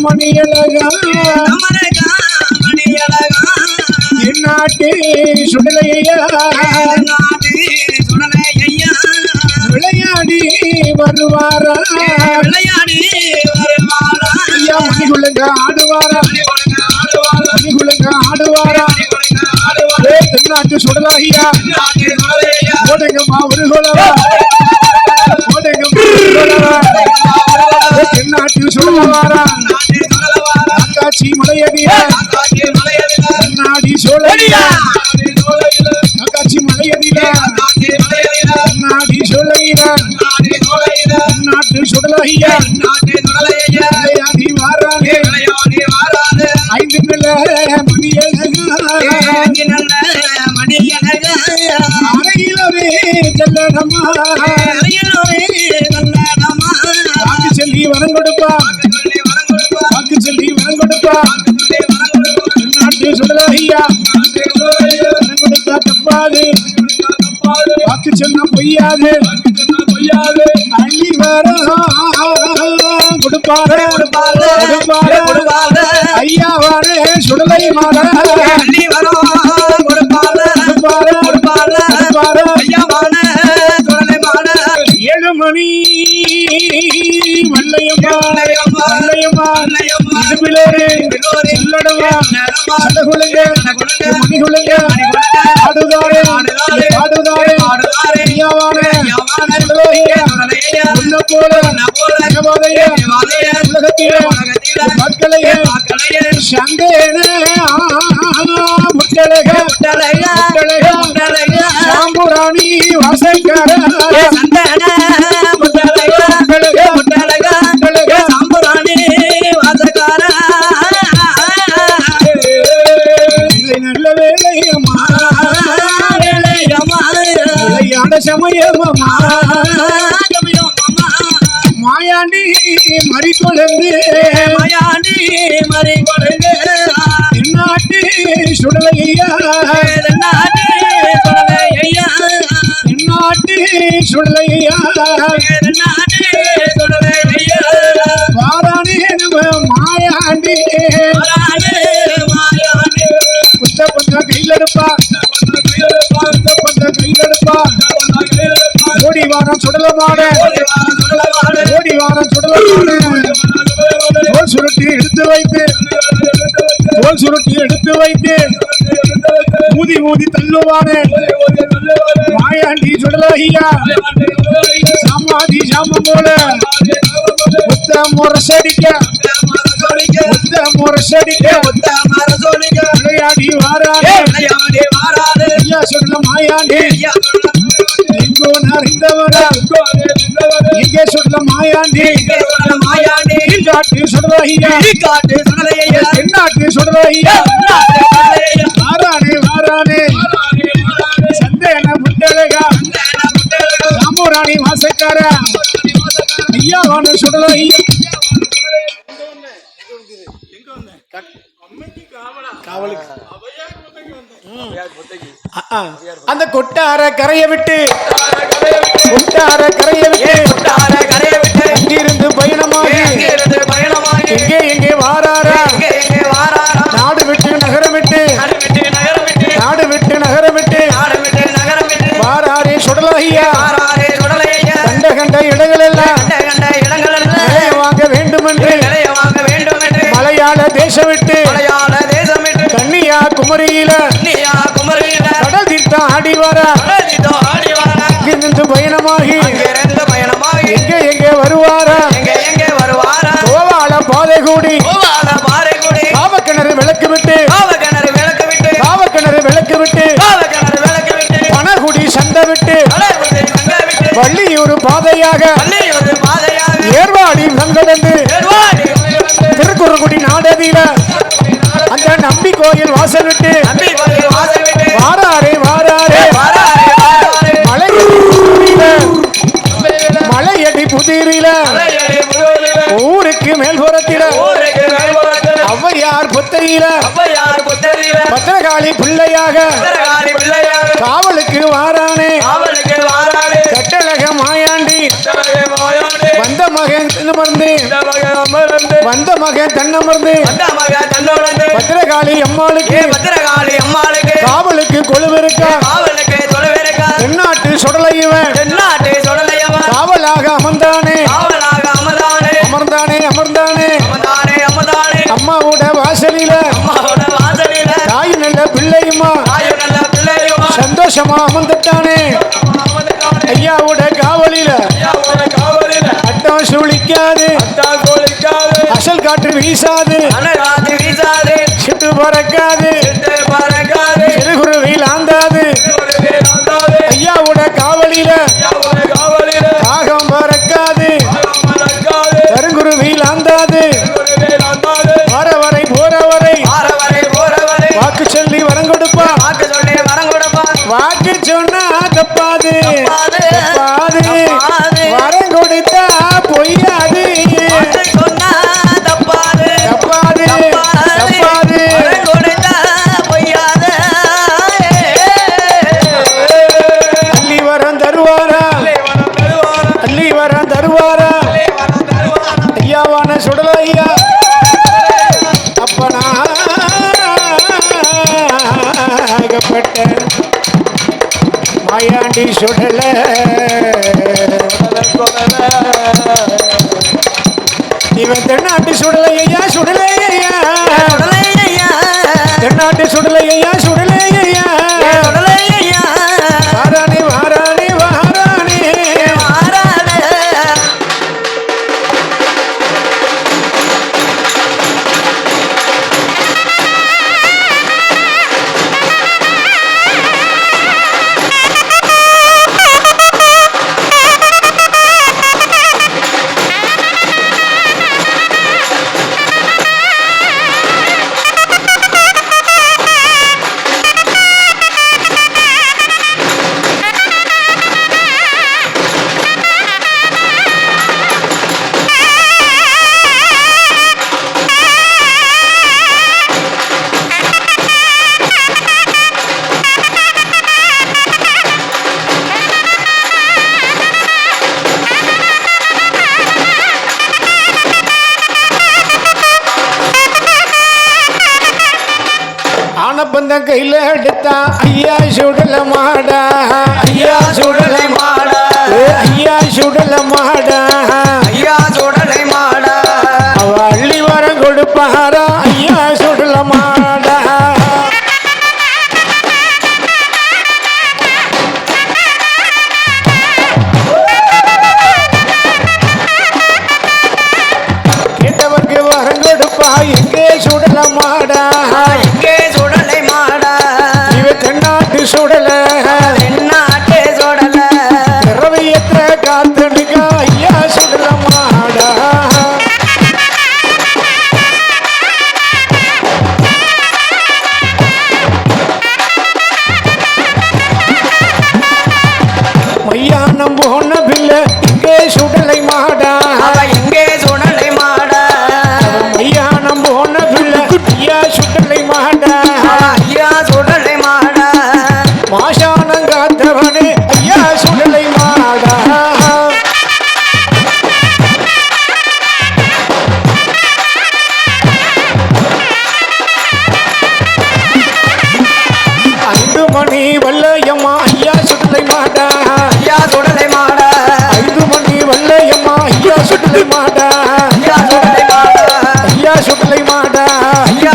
மணியழகா என்னாட்டு சுடலையா விளையாடி வருவாரா மணிகுள்ளங்க ஆடுவாரா மணிகுள்ளங்க ஆடுவாரா தென்னாட்டு சுடலாகியா ஓடுங்கம்மா ஒரு கோலவா ஓடுங்கம்மா தென்னாட்டு சுடலவாரா அக்காட்சி மலையடியா நாடி சோழடியா அக்காட்சி மலையடியா நாடி சோழையா நாட்டு சுடலாகியா விளையாடி வாரானே 5 நல்ல மணியழகா அறையிலவே செல்லடமா வாக்கு சொல்லி வரம் கொடுப்பா வாக்கு சொல்லி வரம் கொடுப்பா நாட்டு சுடலாகியா வரம் கொடுத்தா தப்பாது வாக்கு சொன்னா பொய்யாது அள்ளி வரம் கொடுப்பாரு ஐயாவாரே சுடலை மாலை அள்ளி வரம் கொடுப்பாரு 7 மணி மல்லையம்மா சொல்லடவா மணிகுளுங்க ஆடுதாரே ஐயாவாரே உன்ன போல உலகத்திலே மக்களையே சந்தேன முட்டழக சாம்புராணி வாசைக்கார சாம்புராணி வாசக்கார நல்ல வேலையம்மா விளையாட சமயம்மா மாயாண்டி மறிக்கொழுந்து என்னாட்டு சுடலையா என்னாட்டு சுடலையா வாரானே நம்ம மாயாண்டி புத்த கையில் எடுப்பா ஓடி வாரம் சுடலமான ஓடி வாரம் சுடலமான தோல் சுருட்டி எடுத்து வைத்து ஊதி தள்ளுவானே மாயாண்டி சுடலாகியா சாமாதி சாமம் போல முத்த முரசடிக்க விளையாடி வாரானே ஐயா சொல்ல மாயாண்டி எங்கோ நிறைந்தவரா எங்கே சொல்ல மாயாண்டி காட்டு சுடலாகியா தென்னாட்டு சுடலாகியா வாரானே சந்தேன முட்டழகா சாம்புராணி வாசக்கார ஐயாவான சுடலாகியா அந்த கொட்டார கரையை விட்டு அங்கிருந்து பயணமாகி எங்கே வாராரா நாடு விட்டு நகரம் விட்டு வாராரே சுடலாகியா கண்ட இடங்கள் எல்லாம் வாங்க வேண்டுமென்று மலையாள தேசம் விட்டு கன்னியாகுமரியில கடல் திட்டம் ஆடி வர இங்கிருந்து பயணமாகி எங்கே வருவாரா கோவால பாதை கூடி காவக்கிணறு விளக்கு விட்டு பணகுடி சந்தை விட்டு வள்ளியூர் பாதையாக ஏர்வாடி சங்கடந்து திருக்குறங்குடி நாடதியில அந்த நம்பி கோயில் வாசல் விட்டு வாராரே மலையடி புதிரில ஊருக்கு மேல்புறத்தில ஔவையார் புத்தையில பத்திரகாளி பிள்ளையாக காவலுக்கு வாரானே கட்டழக மாயாண்டி வந்த மகன் மறந்து தன்னமர்ந்து வந்த மகன் தன்னமர்ந்து பத்திரகாளி அம்மாளுக்கு பத்திரகாளி அம்மாளுக்கு காவலுக்கு கொழுவிருக்கா காவலுக்கு தொலைவிருக்கா தென்னாட்டு சுடலையுவன் தென்னாட்டு சுடலையவன் காவலாக அமர்ந்தானே காவலாக அமர்ந்தானே அமர்ந்தானே அமர்ந்தானே அமர்ந்தானே அமர்ந்தானே அம்மாவோட வாசலில அம்மாவோட வாசலில தாய் நல்ல பிள்ளையுமா தாயும் நல்ல பிள்ளையுமா சந்தோஷமா அமர்ந்துட்டானே அமர்ந்துட்டானே ஐயாவோட காவலில ஐயாவோட காவலில அட்டம் சுழிக்காது அத்தான் கோலிக்காது அசல் காற்று வீசாது அனகாது வீசாது சிட்டு பறக்காது சிட்டு பறக்காது சிறுகுருவில் ஆந்தாது ஒரு வேலாந்தாது ஐயாவோட காவலில ஐயாவோட காவலில காகம் பறக்காது ஆகம் மலக்காது கருங்குருவில் ஆந்தாது ஒரு வேலாந்தாது வரவரை போறவரை ஆரவரை போறவரை வாக்கு சொல்லி வரம் கொடுப்பா வாக்கு சொல்லி வரம் கொடுப்பா வாக்கு சொன்னா தப்பாது தப்பாது. தப்பாது தப்பாது. வரம் கொடுத்தா பொய்யாது வாக்கு சொன்னா தப்பாது தப்பாது தப்பாது வரம் கொடுத்தா பொய்யாது அள்ளி வரம் தருவாரா அள்ளி வரம் தருவாரா ஐயாவான சுடல ஐயா அப்பனா ஆகப்பட்ட மாயாண்டி சுடல இவன் தென்னாட்டு சுடலை ஐயா சுடலை ஐயா தென்னாட்டு சுடலை ஐயா சுடலை ஐயா வாரானே வாரானே வாரானே ஆனப்பந்தம் கையில எடுத்தா ஐயா சுடல மாடா ஐயா சுடல மாடா ஐயா சுடல மாடா ஐயா சுடலை மாடா அவ அள்ளி வரம் கொடுப்பாரா ஐயா சுடல மாடா கேட்டவர்க்கு வரம் கொடுப்பா எங்கே சுடல மாடா இங்கே சுடலை மாடா இவ தென்னாட்டு சுடல தென்னாட்டு சுடல திரவியற்ற காத்தனுக்கா ஐயா சுடல மாடா மையானம் போன பில்ல இங்கே சுடலை மாடா அவ இங்கே சுடலை மாடா மையானம் போன பில்ல ஐயா சுடலை மாடா ஐயா சுடலை மாடா மாசானம் காத்தவனே ஐயா சுடலை மாடா ஐந்து மணி வல்லையம்மா ஐயா சுடலை மாடா ஐயா சுடலை மாடா ஐந்து மணி வல்லையம்மா ஐயா சுடலை மாடா ஐயா சுடலை மாடா ஐயா சுடலை மாடா ஐயா